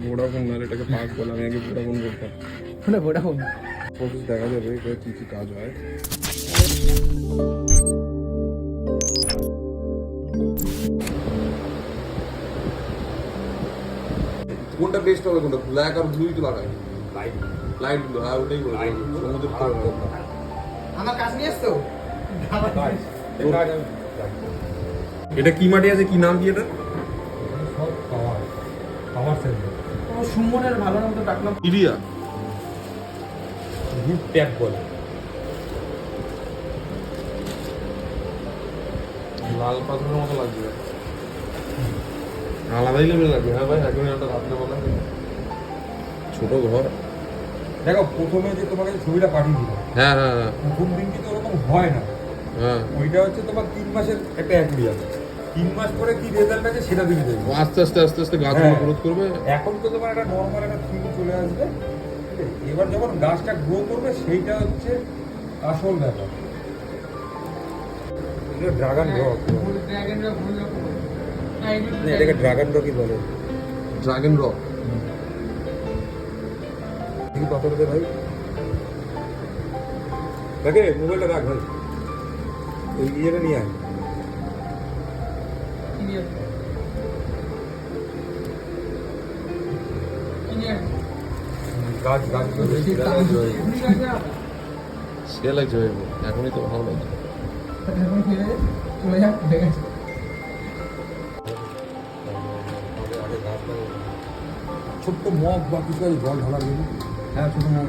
Vodafone না, এটাকে পাক বলে, আমি আগে ভোডাফোন করতাম। ভোডাফোন প্রসেস দেখা যাবে এটা কি কি কাজ হয়। কোনটা বেস্ট হবে, কোনটা ব্ল্যাক আর ব্লুই তো লাগাই, লাইট ব্লু। হ্যাঁ ওটাই বলে সমুদ্রের আমার কাছে নিয়ে আসতো। এটা কি মাটি আছে, কি নাম কি এটা? সুমনের ভালো নাম তো ডাকলাম ইরিয়া রুট ট্যাপ বলে। লাল পাথরের মতো লাগবে, আলাদাই লেভেল লাগবে। হ্যাঁ ভাই, এখন একটা রাত্রে বলা ছোট ঘর। দেখো প্রথমে যে তোমাকে ছবিটা পাঠিয়ে দিল, হ্যাঁ হ্যাঁ হ্যাঁ প্রথম দিন কিন্তু ওরকম হয় না। হ্যাঁ, ওইটা হচ্ছে তোমার 3 মাসের একটা অ্যাকুরিয়াম। 3 মাস পরে কি রেজাল্ট আছে সেটা তুমি দেখবে। আস্তে আস্তে আস্তে আস্তে গাছগুলো গ্রোথ করবে। এখন তো তোমার একটা নর্মাল একটা থিম চলে আসবে, ঠিক আছে? এবার যখন গাছটা গ্রো করবে সেইটা হচ্ছে আসল ব্যাপার। ড্রাগন রক, এটাকে ড্রাগন রকই বলে। ড্রাগন রক দেখি পাথরতে ভাই, দেখে মোবাইলটা রাখ ভাই, ওই ইয়েটা নিয়ে আয়। গাছ গাছ সে লাগছে ভাই, এখনই তো ভালো লাগছে। ছোট্ট মগ বা কিছু আছে জল ঢালার জন্য। হ্যাঁ ছোট মগ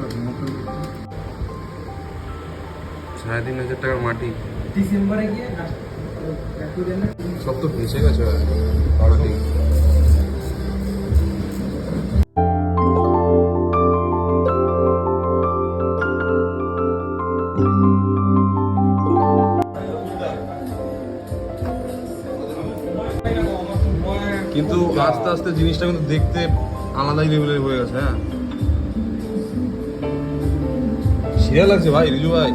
3,500 টাকার মাটি, ডিসেম্বরে গিয়ে সব তো ভেসে গেছে মাটি। কিন্তু আস্তে আস্তে জিনিসটা কিন্তু দেখতে আলাদাই লেভেলের হয়ে গেছে। হ্যাঁ, শিয়া লাগছে ভাই, রিজু ভাই।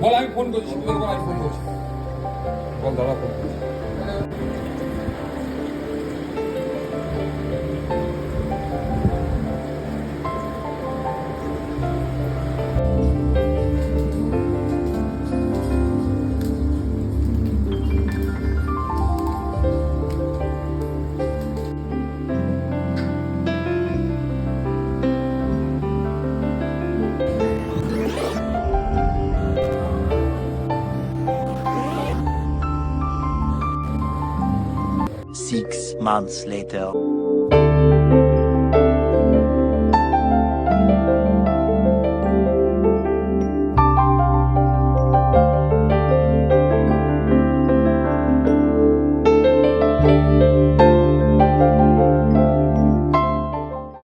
বল আমি ফোন করছি, বল আমি ফোন করছি, বল দাদা ফোন করছি। Six months later.